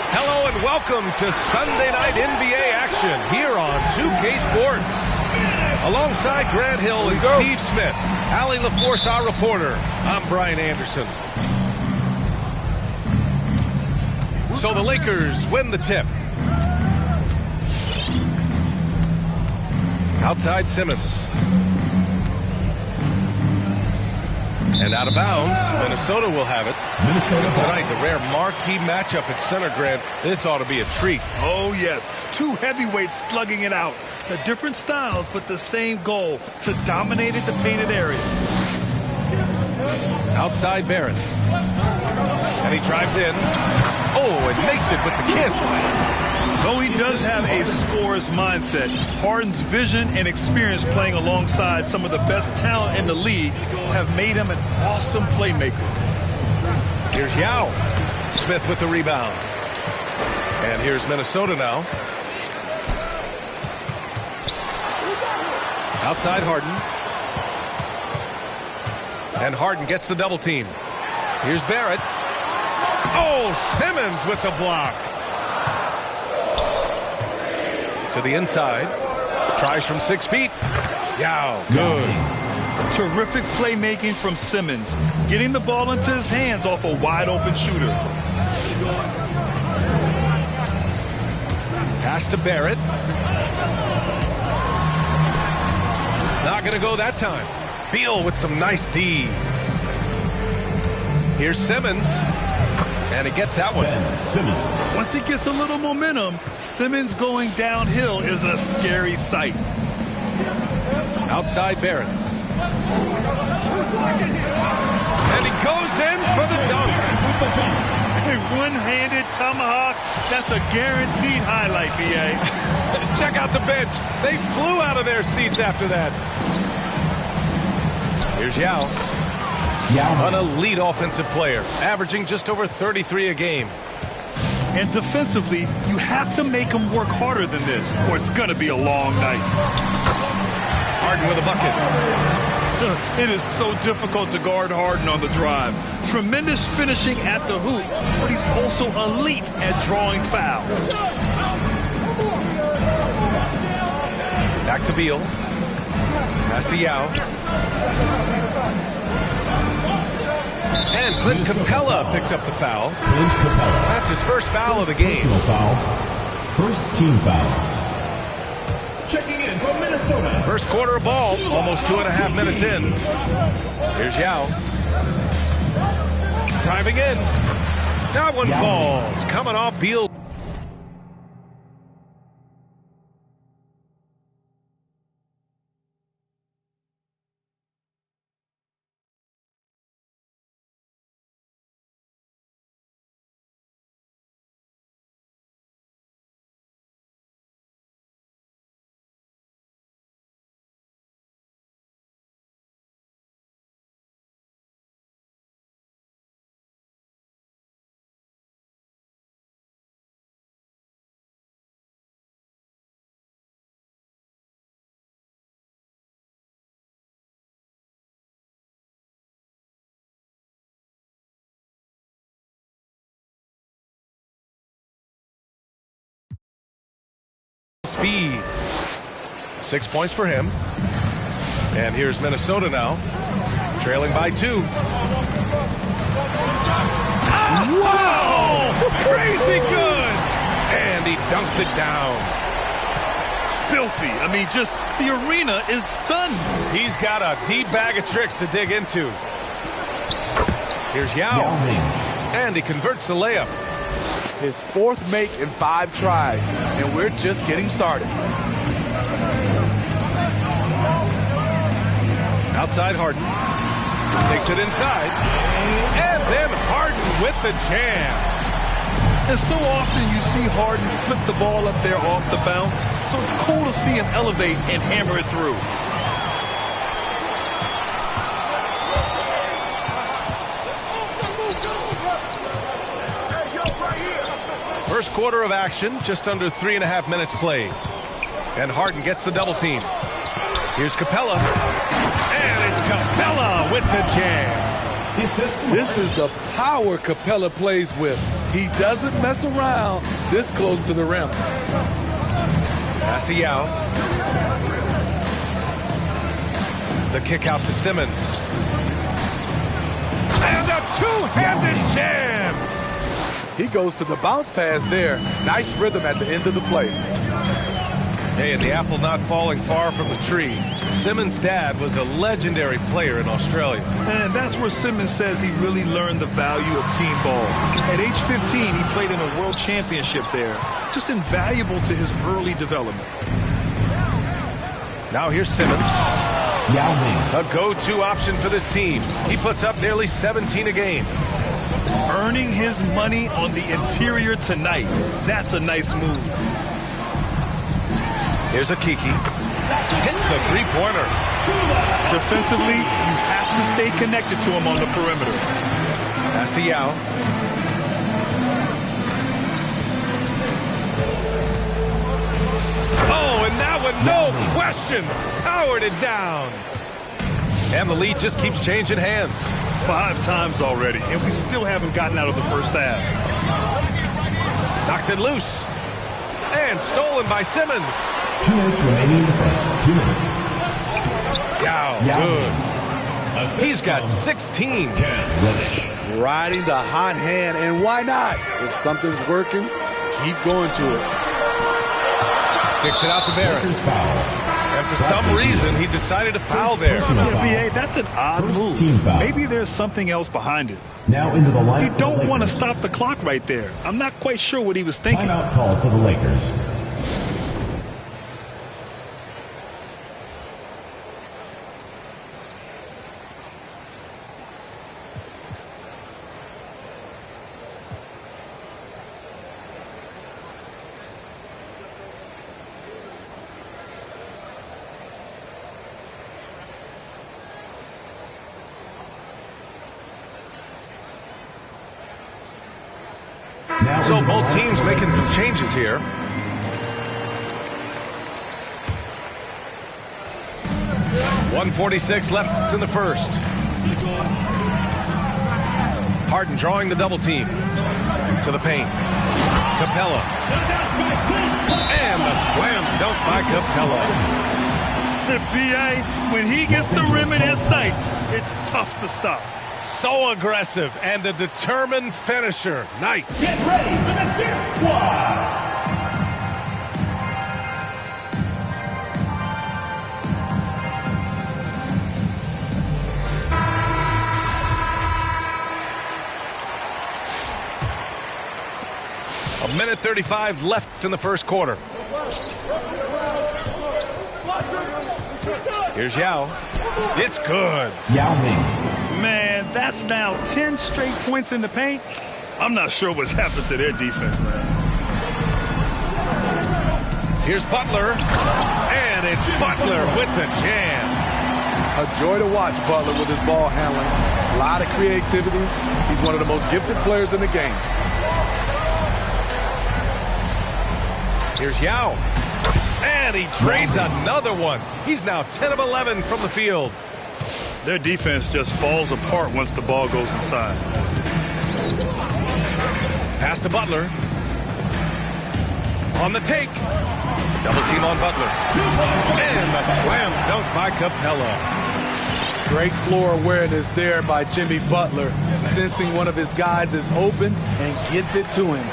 Hello and welcome to Sunday Night NBA action here on 2K Sports. Alongside Grant Hill and Steve Smith, Allie LaForce, our reporter, I'm Brian Anderson. So the Lakers win the tip. Outside Simmons. And out of bounds, Minnesota will have it. Minnesota tonight, the rare marquee matchup at center, Grant. This ought to be a treat. Oh, yes. Two heavyweights slugging it out. The different styles, but the same goal, to dominate the painted area. Outside Barrett. And he drives in. Oh, and makes it with the kiss. Though he does have a scorer's mindset, Harden's vision and experience playing alongside some of the best talent in the league have made him an awesome playmaker. Here's Yao. Smith with the rebound. And here's Minnesota now. Outside Harden. And Harden gets the double team. Here's Barrett. Oh, Simmons with the block. To the inside. Tries from 6 feet. Yao. Good. Terrific playmaking from Simmons. Getting the ball into his hands off a wide-open shooter. Pass to Barrett. Not going to go that time. Beal with some nice D. Here's Simmons. And he gets that one. Simmons. Once he gets a little momentum, Simmons going downhill is a scary sight. Outside Barrett. in for the dunk. A one-handed tomahawk. That's a guaranteed highlight, B.A. Check out the bench. They flew out of their seats after that. Here's Yao. An elite offensive player, averaging just over 33 a game. And defensively, you have to make him work harder than this, or it's going to be a long night. Harden with a bucket. It is so difficult to guard Harden on the drive. Tremendous finishing at the hoop, but he's also elite at drawing fouls. Back to Beal. Pass to Yao. And Clint Capella picks up the foul. Clint Capella. That's his first foul of the game. Personal foul. First team foul. Checking in from Minnesota. First quarter of ball, almost 2.5 minutes in. Here's Yao. Driving in. That one falls. Coming off Beal. Speed. 6 points for him. And here's Minnesota now, trailing by 2. Wow! Crazy good! And he dunks it down. Filthy. I mean, just the arena is stunned. He's got a deep bag of tricks to dig into. Here's Yao. And he converts the layup. His fourth make in 5 tries, and we're just getting started. Outside Harden. Takes it inside. And then Harden with the jam. And so often you see Harden flip the ball up there off the bounce, so it's cool to see him elevate and hammer it through. First quarter of action, just under 3.5 minutes played. And Harden gets the double team. Here's Capella. And it's Capella with the jam. This is the power Capella plays with. He doesn't mess around this close to the rim. Pass to Yao. The kick out to Simmons. And a two-handed jam. He goes to the bounce pass there. Nice rhythm at the end of the play. Hey, and the apple not falling far from the tree. Simmons' dad was a legendary player in Australia. And that's where Simmons says he really learned the value of team ball. At age 15, he played in a world championship there. Just invaluable to his early development. Now here's Simmons. Yao Ming. A go-to option for this team. He puts up nearly 17 a game. Earning his money on the interior tonight. That's a nice move. Here's a Kiki. Hits the three-pointer. Defensively, you have to stay connected to him on the perimeter. Pass to Yao. Oh, and that one, no question, powered it down. And the lead just keeps changing hands. 5 times already, and we still haven't gotten out of the first half. Knocks it loose. And stolen by Simmons. 2 minutes remaining in the first. 2 minutes. Yao, good. He's got 16. Riding the hot hand, and why not? If something's working, keep going to it. Kicks it out to Barrett. And for some reason, he decided to foul there. Yeah, B.A., that's an odd move. Maybe there's something else behind it. Now into the line. You don't want to stop the clock right there. I'm not quite sure what he was thinking. Timeout called for the Lakers. So both teams making some changes here. .146 left in the first. Harden drawing the double team to the paint. Capella. And the slam dunk by Capella. The BA, when he gets the rim in his sights, it's tough to stop. So aggressive and a determined finisher. Nice. Get ready for the Dip Squad. A minute 35 left in the first quarter. Here's Yao. It's good. Yao Ming. Man, that's now 10 straight points in the paint. I'm not sure what's happened to their defense, man. Here's Butler. And it's Butler with the jam. A joy to watch Butler with his ball handling. A lot of creativity. He's one of the most gifted players in the game. Here's Yao. And he trades another one. He's now 10 of 11 from the field. Their defense just falls apart once the ball goes inside. Pass to Butler. On the take. Double team on Butler. And the slam dunk by Capella. Great floor awareness there by Jimmy Butler, sensing one of his guys is open and gets it to him.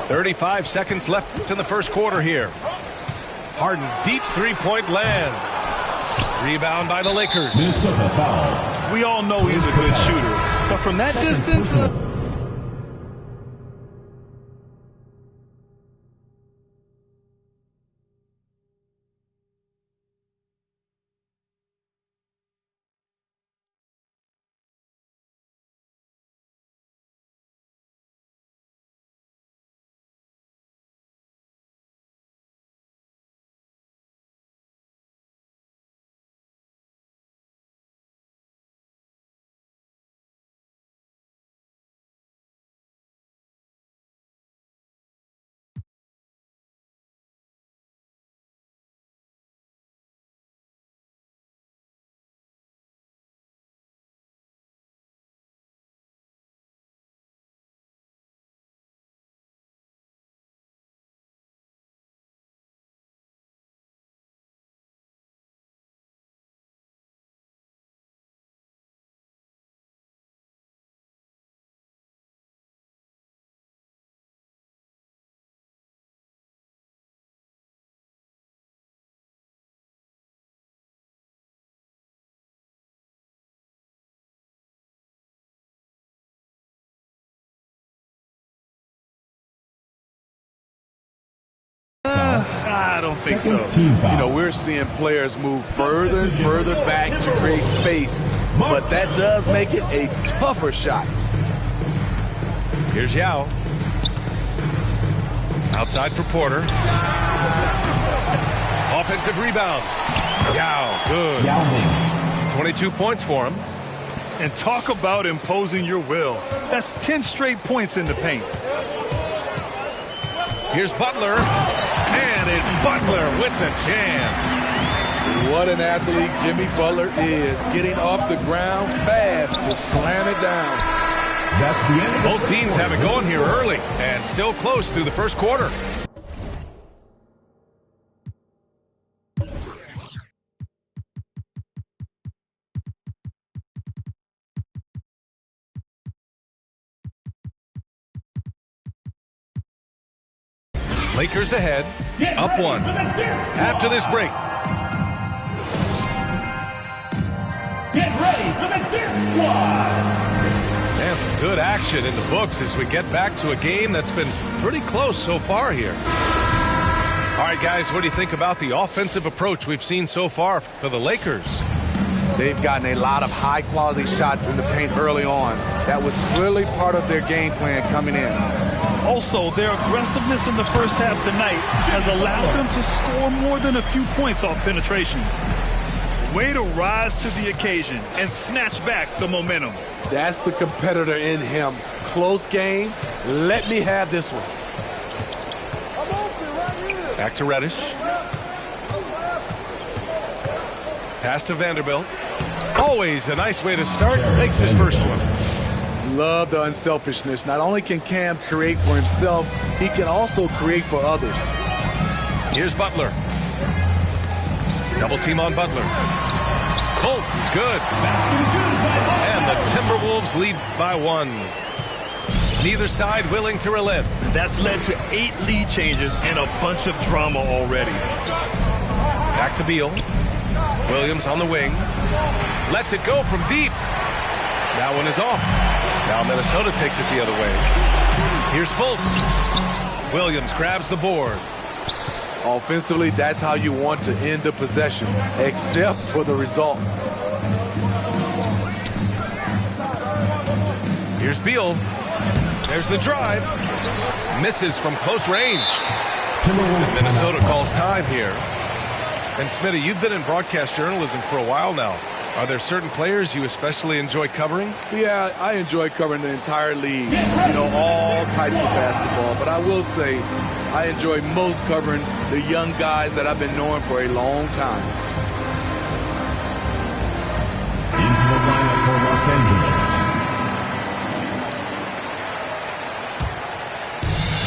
.35 seconds left in the first quarter here. Harden, deep three-point land. Rebound by the Lakers. Minnesota foul. We all know he's a good shooter, but from that distance... I don't think so. You know, we're seeing players move further and further back to create space, but that does make it a tougher shot. Here's Yao. Outside for Porter. Offensive rebound. Yao, good. Yao Ming. 22 points for him. And talk about imposing your will. That's 10 straight points in the paint. Here's Butler. And it's Butler with the jam. What an athlete Jimmy Butler is, getting off the ground fast to slam it down. That's the end. Both teams have it going here early and still close through the first quarter. Lakers ahead, up one. After this break. Get ready for the Dip Squad. And some good action in the books as we get back to a game that's been pretty close so far here. All right, guys, what do you think about the offensive approach we've seen so far for the Lakers? They've gotten a lot of high-quality shots in the paint early on. That was clearly part of their game plan coming in. Also, their aggressiveness in the first half tonight has allowed them to score more than a few points off penetration. Way to rise to the occasion and snatch back the momentum. That's the competitor in him. Close game. Let me have this one. Back to Reddish. Pass to Vanderbilt. Always a nice way to start. Makes his first one. Love the unselfishness. Not only can Cam create for himself, he can also create for others. Here's Butler. Double team on Butler. Fultz is good. And the Timberwolves lead by 1. Neither side willing to relent. That's led to 8 lead changes and a bunch of drama already. Back to Beal. Williams on the wing. Lets it go from deep. That one is off. Now Minnesota takes it the other way. Here's Fultz. Williams grabs the board. Offensively, that's how you want to end the possession, except for the result. Here's Beal. There's the drive. Misses from close range. Minnesota calls time here. And Smitty, you've been in broadcast journalism for a while now. Are there certain players you especially enjoy covering? Yeah, I enjoy covering the entire league, you know, all types of basketball. But I will say I enjoy most covering the young guys that I've been knowing for a long time. Into the lineup for Los Angeles.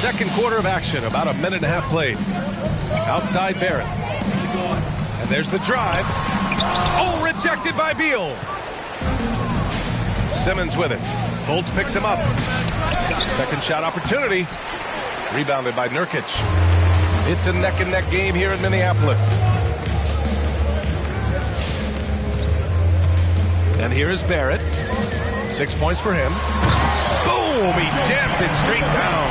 Second quarter of action, about a minute and a half played. Outside Barrett. And there's the drive. Oh, rejected by Beal. Simmons with it. Fultz picks him up. Second shot opportunity. Rebounded by Nurkic. It's a neck-and-neck game here in Minneapolis. And here is Barrett. 6 points for him. Boom! He jams it straight down.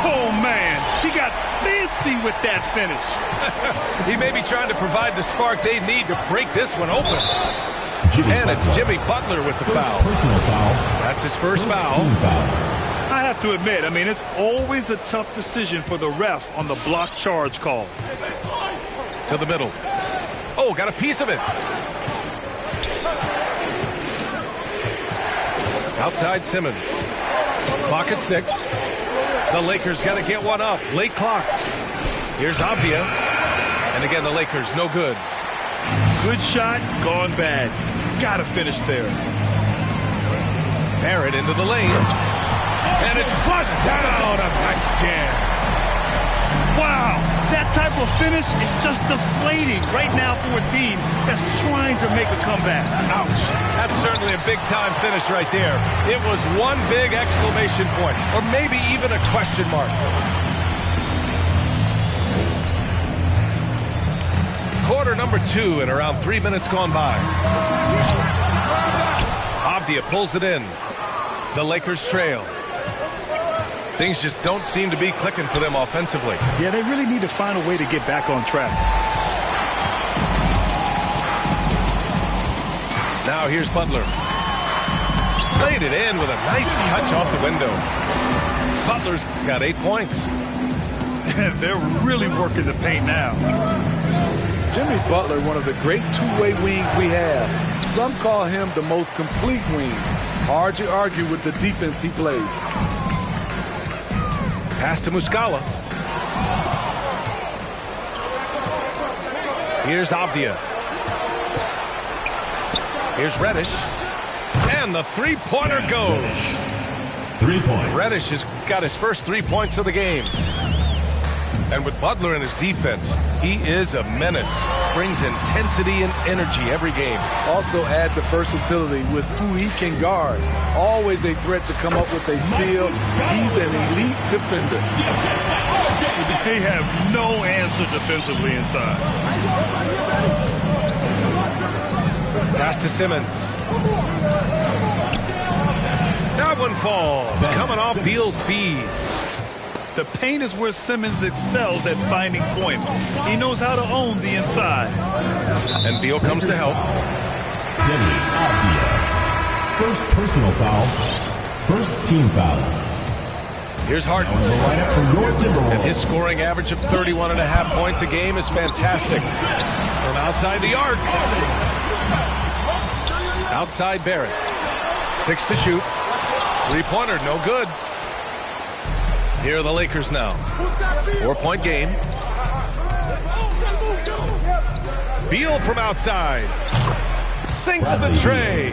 Oh, man. He got fancy with that finish. He may be trying to provide the spark they need to break this one open. And it's Jimmy Butler with the foul. Personal foul. That's his first foul. Team foul. I have to admit, I mean, it's always a tough decision for the ref on the block charge call. To the middle. Oh, got a piece of it. Outside Simmons. Clock at 6. The Lakers got to get one up. Late clock. Here's Avdia. And again, the Lakers, no good. Good shot, gone bad. Got to finish there. Barrett into the lane. And it's flushed down. A nice jam. Wow, that type of finish is just deflating right now for a team that's trying to make a comeback. Ouch. That's certainly a big-time finish right there. It was one big exclamation point, or maybe even a question mark. Quarter number 2 and around 3 minutes gone by. Avdia pulls it in. The Lakers trail. Things just don't seem to be clicking for them offensively. Yeah, they really need to find a way to get back on track. Now here's Butler. Played it in with a nice touch off the window. Butler's got 8 points. They're really working the paint now. Jimmy Butler, one of the great two-way wings we have. Some call him the most complete wing. Hard to argue with the defense he plays. Pass to Muscala. Here's Avdia. Here's Reddish. And the three-pointer goes. 3 points. Reddish has got his first 3 points of the game. And with Butler in his defense, he is a menace. Brings intensity and energy every game. Also add the versatility with who he can guard. Always a threat to come up with a steal. He's an elite defender. They have no answer defensively inside. Pass to Simmons. That one falls. Coming off Beal's feed. The paint is where Simmons excels at finding points. He knows how to own the inside. And Beal comes to help. Deni Avdia. First personal foul. First team foul. Here's Harden. And his scoring average of 31.5 points a game is fantastic. From outside the arc. Outside Barrett. 6 to shoot. Three-pointer, no good. Here are the Lakers now. 4-point game. Beal from outside. Sinks the tray.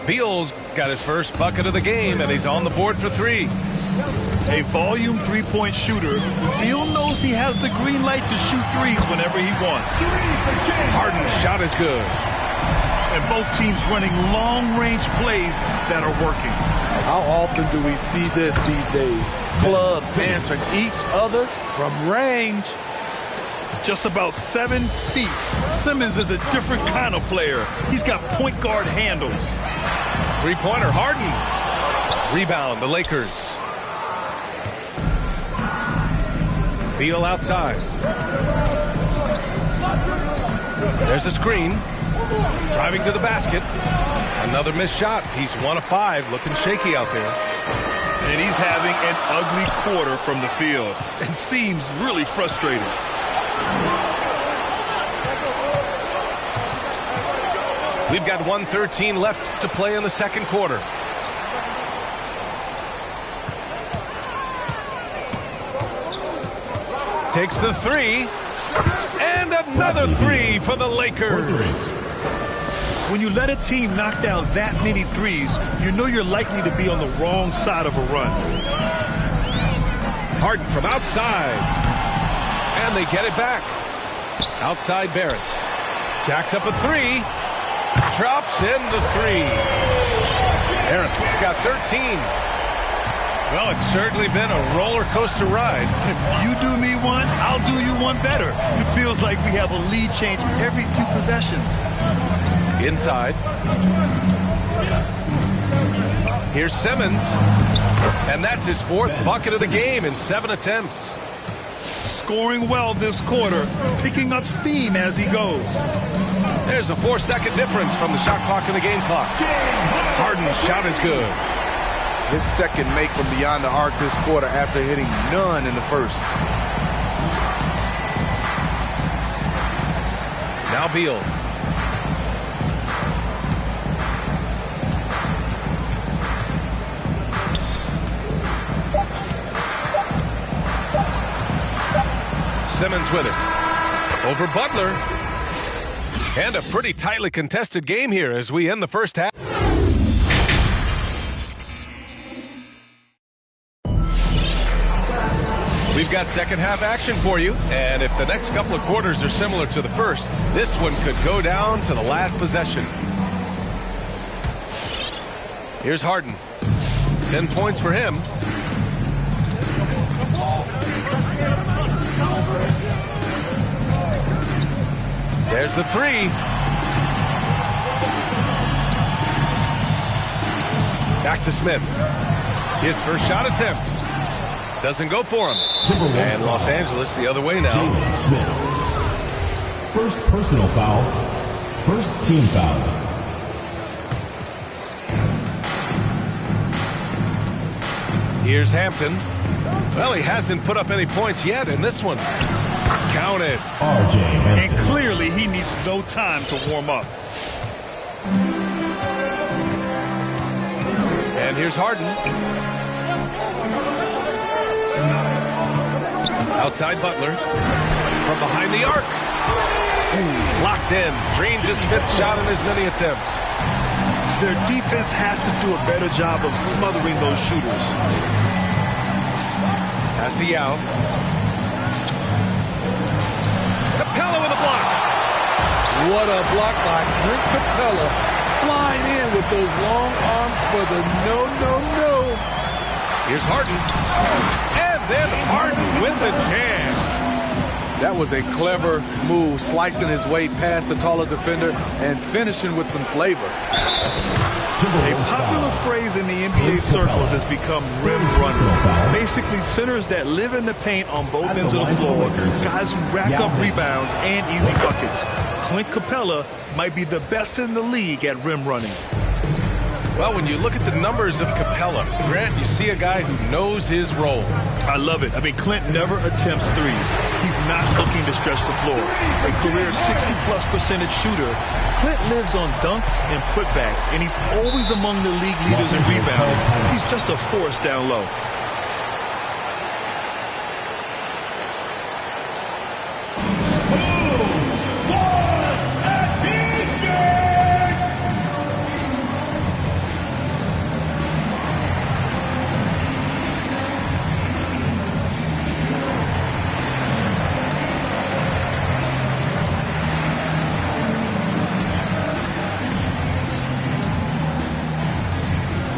Beal's got his first bucket of the game, and he's on the board for 3. A volume three-point shooter, Beal knows he has the green light to shoot threes whenever he wants. Harden's shot is good. And both teams running long-range plays that are working. How often do we see this these days? Clubs answering each other from range. Just about 7 feet. Simmons is a different kind of player. He's got point guard handles. Three-pointer, Harden. Rebound, the Lakers. Beal outside. There's a screen. Driving to the basket. Another missed shot. He's 1 of 5, looking shaky out there. And he's having an ugly quarter from the field and seems really frustrated. We've got 1:13 left to play in the second quarter. Takes the 3. And another 3 for the Lakers. When you let a team knock down that many threes, you know you're likely to be on the wrong side of a run. Harden from outside. And they get it back. Outside Barrett. Jacks up a 3. Drops in the 3. Barrett's got 13. Well, it's certainly been a roller coaster ride. You do me one, I'll do you one better. It feels like we have a lead change every few possessions. Inside. Here's Simmons. And that's his 4th bucket of the game in 7 attempts. Scoring well this quarter, picking up steam as he goes. There's a 4-second difference from the shot clock and the game clock. Harden's shot is good. His second make from beyond the arc this quarter after hitting none in the first. Now Beal. Simmons with it. Over Butler. And a pretty tightly contested game here as we end the first half. We've got second half action for you, and if the next couple of quarters are similar to the first, this one could go down to the last possession. Here's Harden. 10 points for him. There's the 3. Back to Smith. His first shot attempt. Doesn't go for him. And Los Angeles the other way now. Jalen Smith. First personal foul. First team foul. Here's Hampton. Well, he hasn't put up any points yet in this one. Count it. R.J. Hampton. And clearly he needs no time to warm up. And here's Harden. Outside Butler. From behind the arc. Locked in. Dreams his 5th shot in as many attempts. Their defense has to do a better job of smothering those shooters. Pass to Yao. Capella with a block. What a block by Clint Capella. Flying in with those long arms for the no. Here's Harden. And then Harden with the jam. That was a clever move, slicing his way past the taller defender and finishing with some flavor. A popular phrase in the NBA circles has become rim runners. Basically, centers that live in the paint on both ends of the floor, guys who rack up rebounds and easy buckets. Clint Capella might be the best in the league at rim running. Well, when you look at the numbers of Capella, Grant, you see a guy who knows his role. I love it. I mean, Clint never attempts threes. He's not looking to stretch the floor. A career 60+% shooter, Clint lives on dunks and putbacks, and he's always among the league leaders in rebounding. He's just a force down low.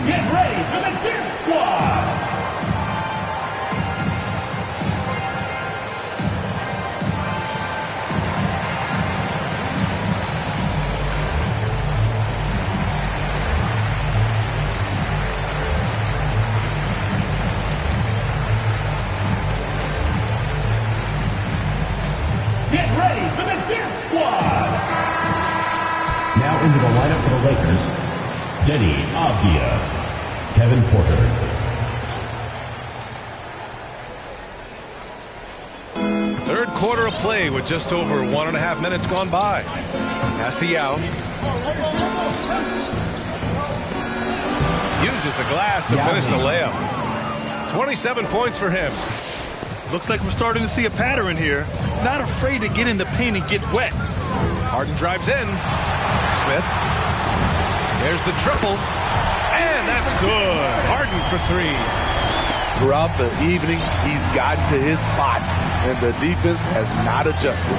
Get ready for the Dip Squad! Get ready for the Dip Squad! Now into the lineup for the Lakers, Deni Avdija, Kevin Porter. Third quarter of play with just over 1.5 minutes gone by. Pass to Yao. Uses the glass to finish the layup. 27 points for him. Looks like we're starting to see a pattern here. Not afraid to get in the paint and get wet. Harden drives in. Smith. There's the triple. And that's good. Harden for three. Throughout the evening, he's gotten to his spots, and the defense has not adjusted.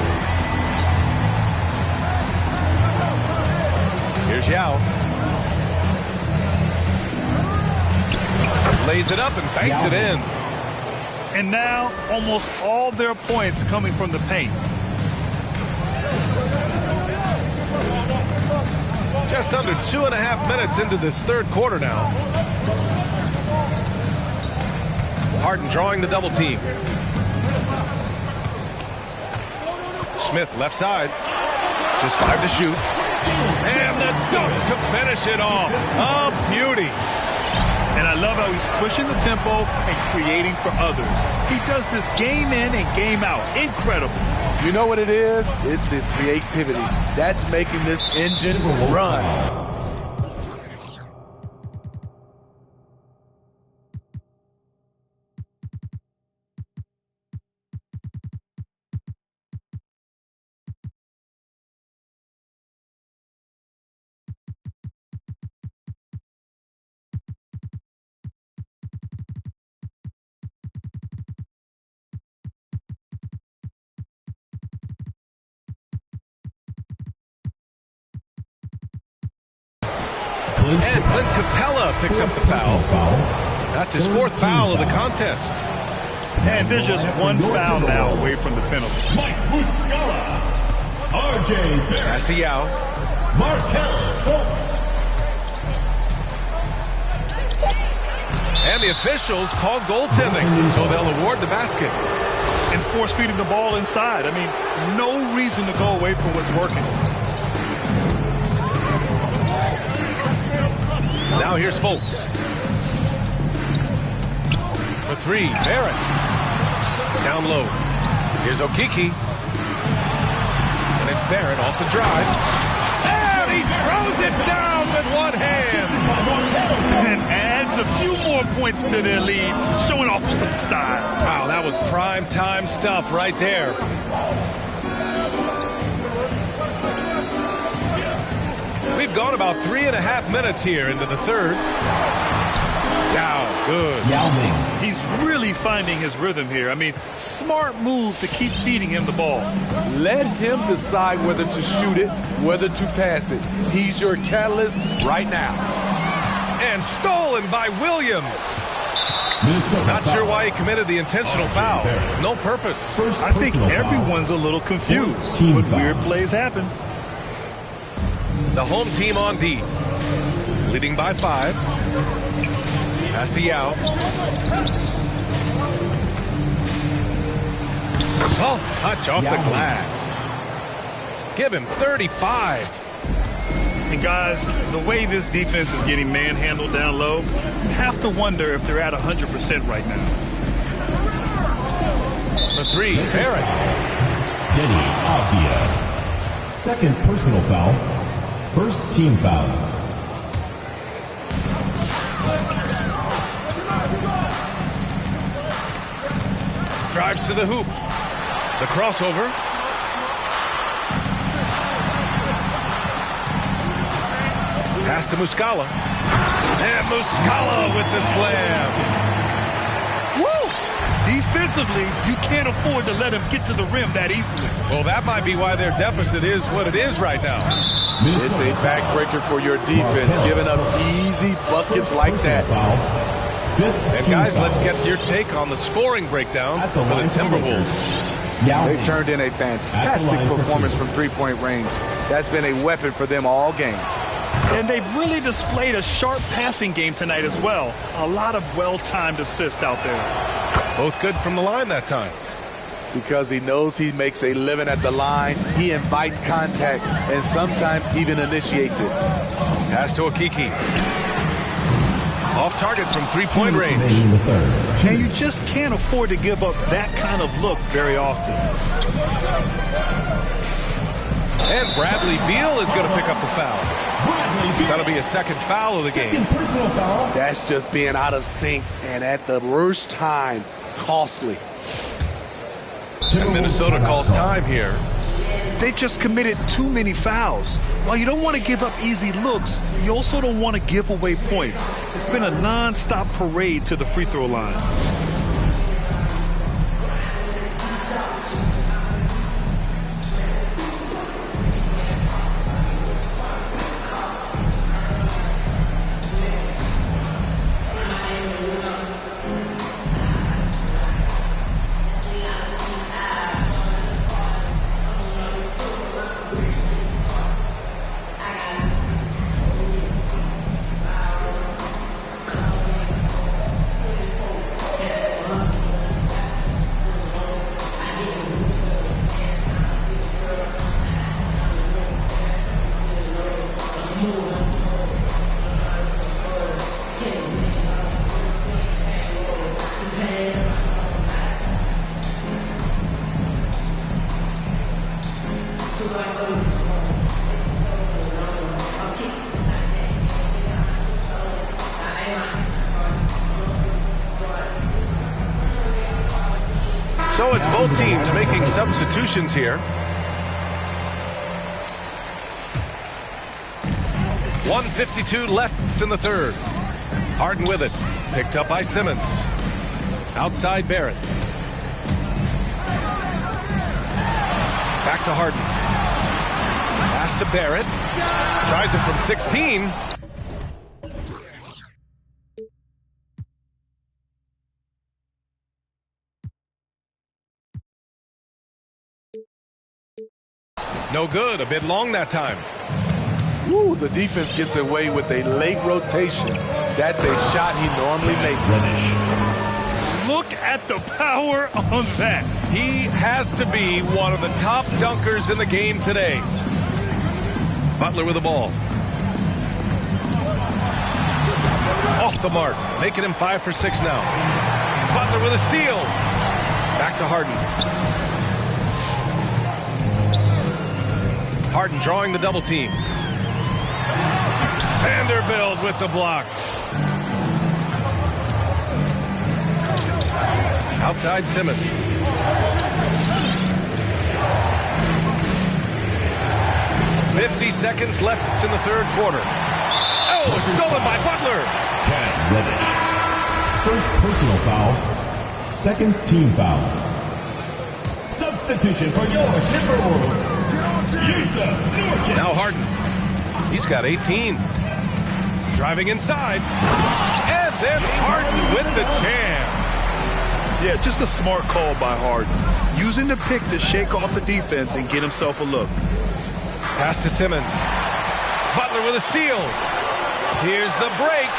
Here's Yao. Lays it up and banks it in. And now, almost all their points coming from the paint. Just under 2.5 minutes into this third quarter now. Harden drawing the double team. Smith left side. Just 5 to shoot. And the dunk to finish it off. A beauty. And I love how he's pushing the tempo and creating for others. He does this game in and game out. Incredible. You know what it is? It's his creativity. That's making this engine run. And Clint Capella picks up the foul. That's his fourth foul of the contest. And there's just one foul now away from the penalty. Mike Muscala, RJ Barrett, Pass to Yao. Markelle Fultz. And the officials called goaltending, so they'll award the basket. And force feeding the ball inside. I mean, no reason to go away from what's working. Now here's Fultz. For three, Barrett. Down low. Here's Okeke. And it's Barrett off the drive. And he throws it down with one hand. And adds a few more points to their lead, showing off some style. Wow, that was prime time stuff right there. We've gone about 3.5 minutes here into the third. Yao, good. Yao Ming. He's really finding his rhythm here. I mean, smart move to keep feeding him the ball. Let him decide whether to shoot it, whether to pass it. He's your catalyst right now. And stolen by Williams. Not sure why he committed the intentional foul. No purpose. I think everyone's a little confused, but weird plays happen. The home team on D. Leading by 5. Pass to Yao. Soft touch off the glass. Give him 35. And guys, the way this defense is getting manhandled down low, you have to wonder if they're at 100% right now. For three, Barrett. Denny Avdia. Second personal foul. First team foul. Drives to the hoop. The crossover. Pass to Muscala. And Muscala with the slam. Woo! Defensively, you can't afford to let him get to the rim that easily. Well, that might be why their deficit is what it is right now. It's a backbreaker for your defense, giving up easy buckets like that. And guys, let's get your take on the scoring breakdown for the Timberwolves. They've turned in a fantastic performance from three-point range. That's been a weapon for them all game. And they've really displayed a sharp passing game tonight as well. A lot of well-timed assists out there. Both good from the line that time. Because he knows he makes a living at the line, he invites contact and sometimes even initiates it. Pass to Okeke. Off target from three-point range. And you just can't afford to give up that kind of look very often. And Bradley Beal is going to pick up the foul. That'll be a second foul of the game. That's just being out of sync and at the worst time, costly. And Minnesota calls time here. They just committed too many fouls. While you don't want to give up easy looks, you also don't want to give away points. It's been a non-stop parade to the free throw line. So it's both teams making substitutions here. 1:52 left in the third. Harden with it. Picked up by Simmons. Outside Barrett. Back to Harden. Pass to Barrett. Tries it from 16. No good. A bit long that time. Ooh, the defense gets away with a late rotation. That's a shot he normally makes. Look at the power on that. He has to be one of the top dunkers in the game today. Butler with the ball. Off the mark, making him 5 for 6 now. Butler with a steal. Back to Harden. Harden drawing the double team. Vanderbilt with the block. Outside Simmons. $50 left in the third quarter. Oh, it's stolen by Butler. Cam Reddish. First personal foul. Second team foul. Substitution for your Timberwolves. Yusuf Nurkic. Now Harden. He's got 18. Driving inside. And then Harden with the jam. Yeah, just a smart call by Harden. Using the pick to shake off the defense and get himself a look. Pass to Simmons. Butler with a steal. Here's the break.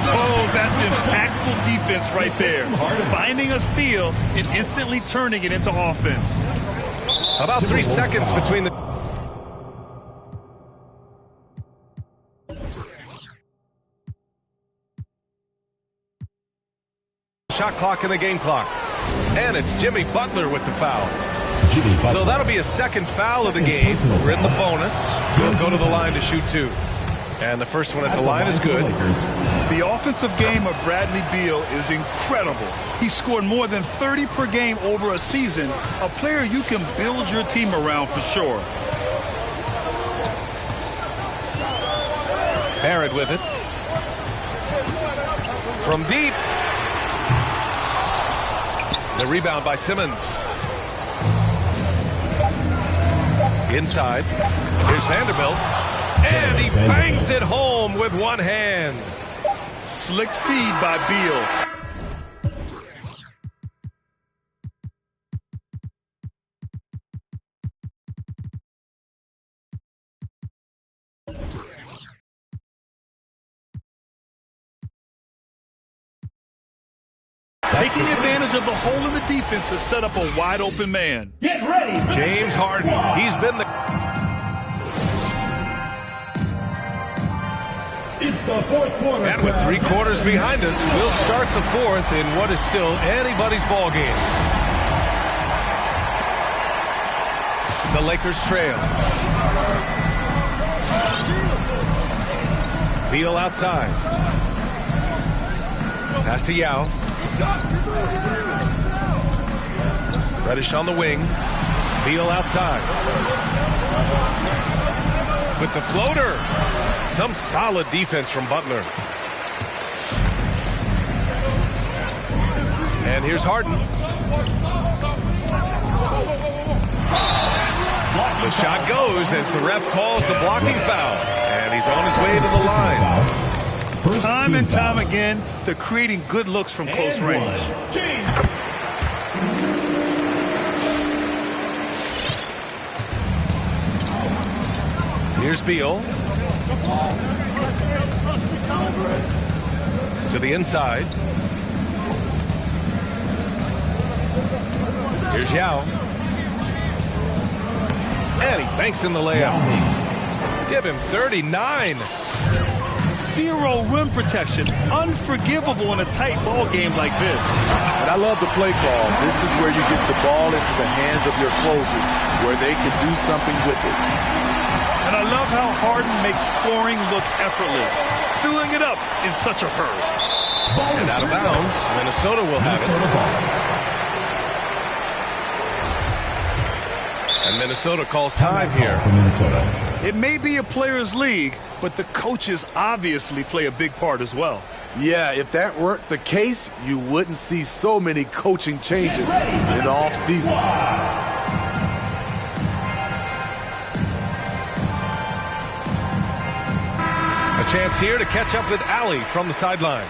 Oh, that's impactful defense right there. Finding a steal and instantly turning it into offense. About 3 seconds between the... Shot clock in the game clock. And it's Jimmy Butler with the foul. So that'll be a second foul of the game. We're in the bonus. He'll go to the line to shoot 2. And the first one at the line is good. The offensive game of Bradley Beal is incredible. He scored more than 30 per game over a season. A player you can build your team around for sure. Barrett with it. From deep. The rebound by Simmons. Inside. Here's Vanderbilt. And he bangs it home with one hand. Slick feed by Beal. Taking advantage of the hole in the defense to set up a wide open man. Get ready. James Harden. He's been the... It's the fourth quarter. And with 3 quarters behind us, we'll start the fourth in what is still anybody's ball game. The Lakers trail. Beal outside. Pass to Yao. Reddish on the wing. Beal outside. With the floater. Some solid defense from Butler. And here's Harden. The shot goes as the ref calls the blocking foul. And he's on his way to the line. Time and time again, they're creating good looks from close range. Here's Beal. To the inside. Here's Yao. And he banks in the layup. Give him 39. Zero rim protection. Unforgivable in a tight ball game like this. And I love the play call. This is where you get the ball into the hands of your closers, where they can do something with it. And I love how Harden makes scoring look effortless, filling it up in such a hurry. And out of bounds, Minnesota will have it. And Minnesota calls time here. It may be a players' league, but the coaches obviously play a big part as well. Yeah, if that weren't the case, you wouldn't see so many coaching changes in the offseason. A chance here to catch up with Allie from the sideline.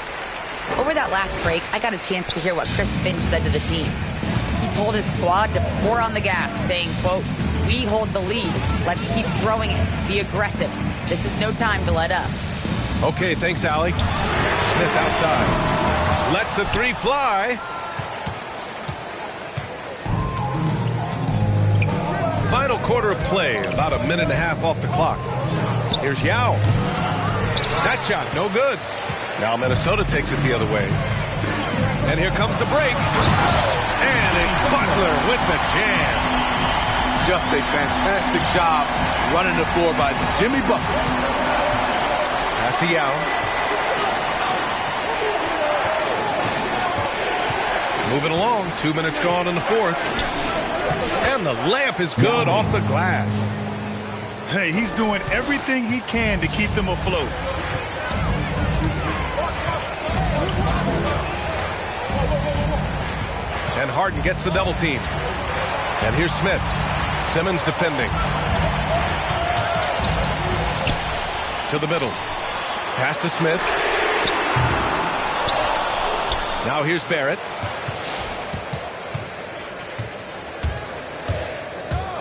Over that last break, I got a chance to hear what Chris Finch said to the team. He told his squad to pour on the gas, saying, quote, "We hold the lead. Let's keep throwing it. Be aggressive. This is no time to let up." Okay, thanks, Allie. Smith outside. Lets the 3 fly. Final quarter of play, about a minute and a half off the clock. Here's Yao. That shot, no good. Now Minnesota takes it the other way. And here comes the break. And it's Butler with the jam. Just a fantastic job running the floor by Jimmy Buckets. Pass to Yao. Moving along, 2 minutes gone in the fourth. And the layup is good off the glass. Hey, he's doing everything he can to keep them afloat. And Harden gets the double team. And here's Smith. Simmons defending. To the middle. Pass to Smith. Now here's Barrett.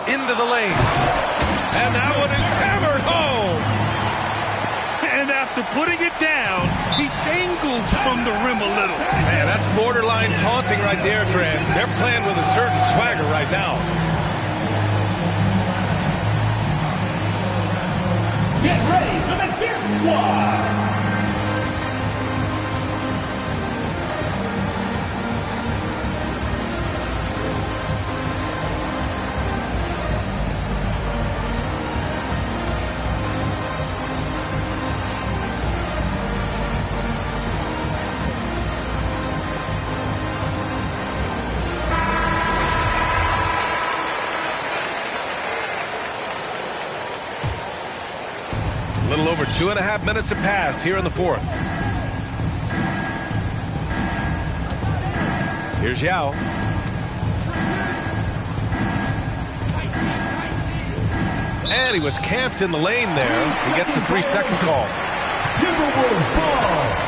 Into the lane. And that one is hammered home. And after putting it down, he dangles from the rim a little. Man, that's borderline taunting right there, Grant. They're playing with a certain swagger right now. Get ready for the Dip Squad. little over 2.5 minutes have passed here in the fourth. Here's Yao. And he was camped in the lane there. He gets a 3-second call. Timberwolves ball.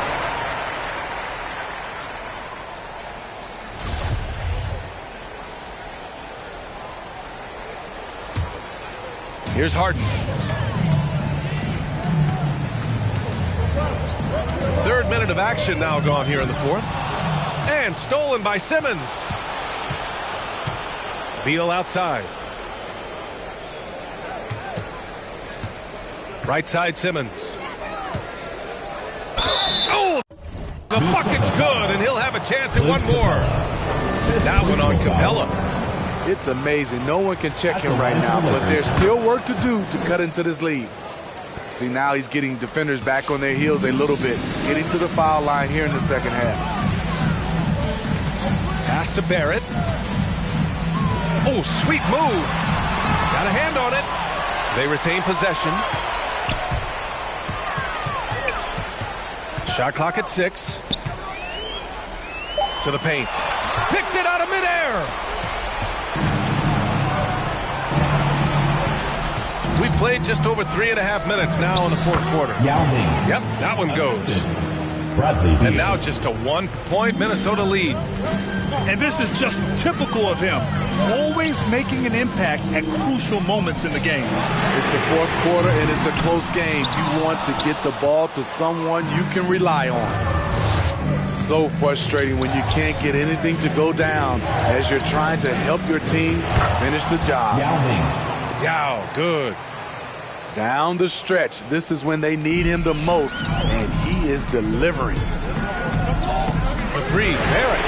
Here's Harden. Third minute of action now gone here in the fourth. And stolen by Simmons. Beal outside. Right side Simmons. Oh! The bucket's good, and he'll have a chance at one more. That one on Capella. It's amazing. No one can check him right now, but there's still work to do to cut into this lead. See, now he's getting defenders back on their heels a little bit, getting to the foul line here in the second half. Pass to Barrett. Oh, sweet move. Got a hand on it. They retain possession. Shot clock at 6. To the paint. Picked it out of midair. We played just over 3.5 minutes now in the fourth quarter. Yao Ming. Yep, that one goes. Bradley Beal. And now just a 1-point Minnesota lead. And this is just typical of him. Always making an impact at crucial moments in the game. It's the fourth quarter, and it's a close game. You want to get the ball to someone you can rely on. So frustrating when you can't get anything to go down as you're trying to help your team finish the job. Yao Ming. Yao, good. Down the stretch, this is when they need him the most, and he is delivering. For 3, Barrett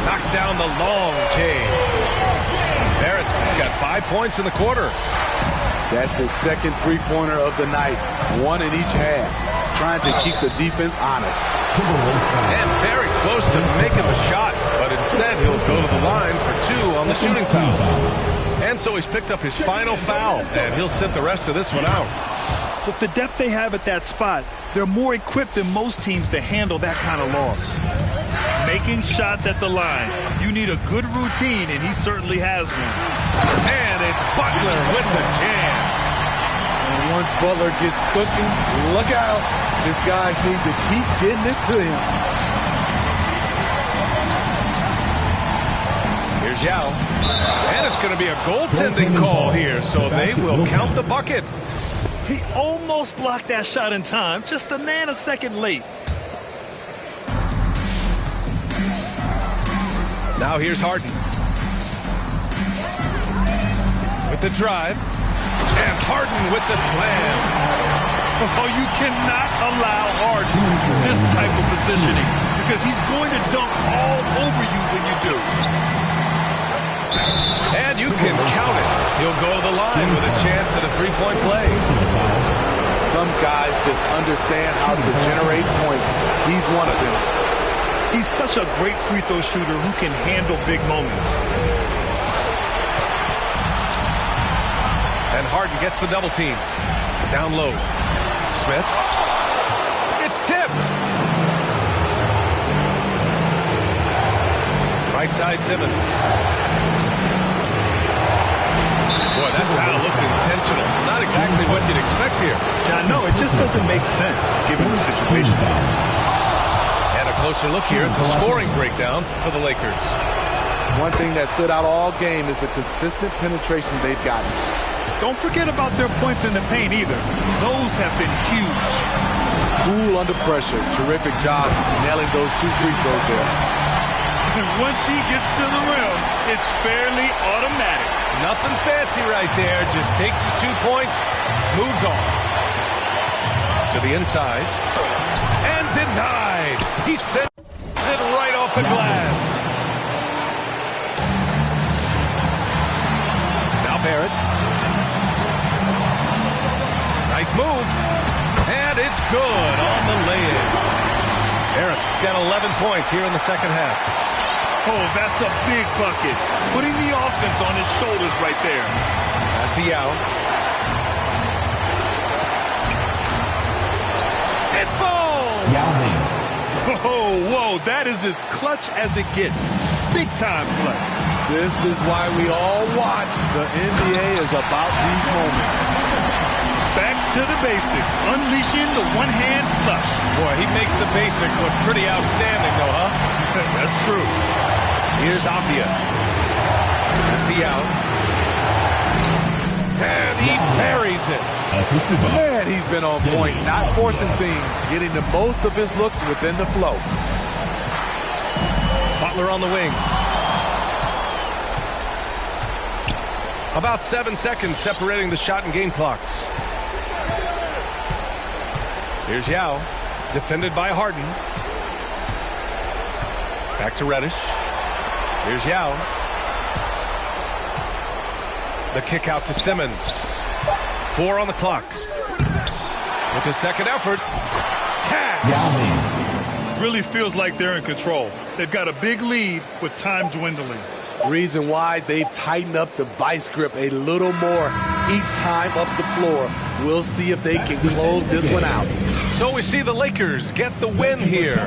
knocks down the long J. Barrett's got 5 points in the quarter. That's his second three-pointer of the night, one in each half, trying to keep the defense honest. And very close to making the shot, but instead he'll go to the line for 2 on the shooting foul. And so he's picked up his final foul, and he'll sit the rest of this one out. With the depth they have at that spot, they're more equipped than most teams to handle that kind of loss. Making shots at the line. You need a good routine, and he certainly has one. And it's Butler with the jam. And once Butler gets cooking, look out. His guys need to keep getting it to him. Here's Yao. And it's going to be a goaltending call here, so they will count the bucket. He almost blocked that shot in time, just a nanosecond late. Now here's Harden. With the drive. And Harden with the slam. Oh, you cannot allow Harden this type of positioning because he's going to dunk all over you when you do. And you can count it. He'll go to the line with a chance at a 3-point play. Some guys just understand how to generate points. He's one of them. He's such a great free throw shooter who can handle big moments. And Harden gets the double team. Down low. Smith. It's tipped. Right side Simmons. Boy, that foul looked intentional. Not exactly what you'd expect here. Now, no, it just doesn't make sense given the situation. And a closer look here at the scoring breakdown for the Lakers. One thing that stood out all game is the consistent penetration they've gotten. Don't forget about their points in the paint either. Those have been huge. Cool under pressure. Terrific job nailing those 2 free throws there. And once he gets to the rim, it's fairly automatic. Nothing fancy right there. Just takes his 2 points, moves on. To the inside. And denied. He sends it right off the glass. Now Barrett. Nice move. And it's good on the lay-in. Barrett's got 11 points here in the second half. Oh, that's a big bucket. Putting the offense on his shoulders right there. Pass to Yao. It falls! Yao Ming. Oh, whoa, that is as clutch as it gets. Big time play. This is why we all watch. The NBA is about these moments. Back to the basics, unleashing the one-hand flush. Boy, he makes the basics look pretty outstanding, though, huh? That's true. Here's Avdia. To Yao. And he buries it. Assisted by Man, he's been on point, not forcing things, getting the most of his looks within the flow. Butler on the wing. About 7 seconds separating the shot and game clocks. Here's Yao, defended by Harden. Back to Reddish. Here's Yao. The kick out to Simmons. 4 on the clock. With the second effort. Cash. Yao Ming. Really feels like they're in control. They've got a big lead with time dwindling. Reason why they've tightened up the vice grip a little more each time up the floor. We'll see if they can close this one out. So we see the Lakers get the win here.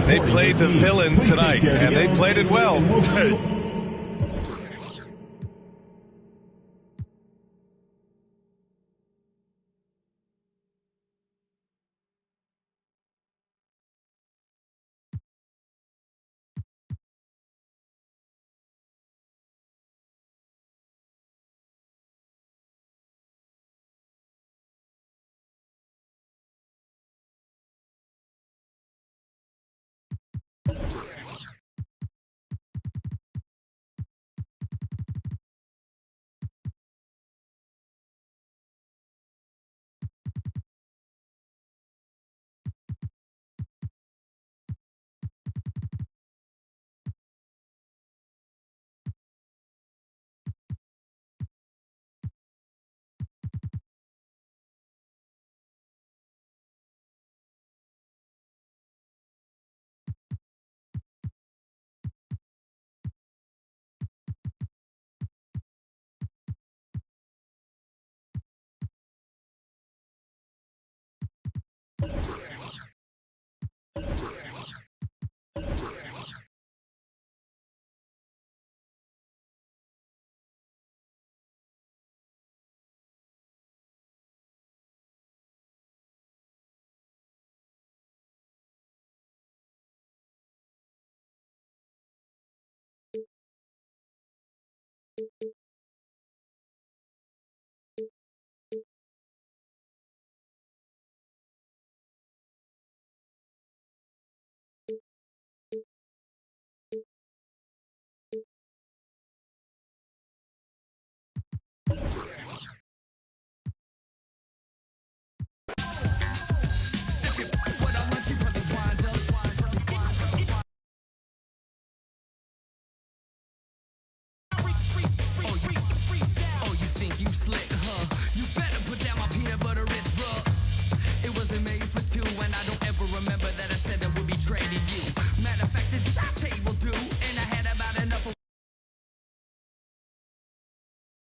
They played the villain tonight, and they played it well.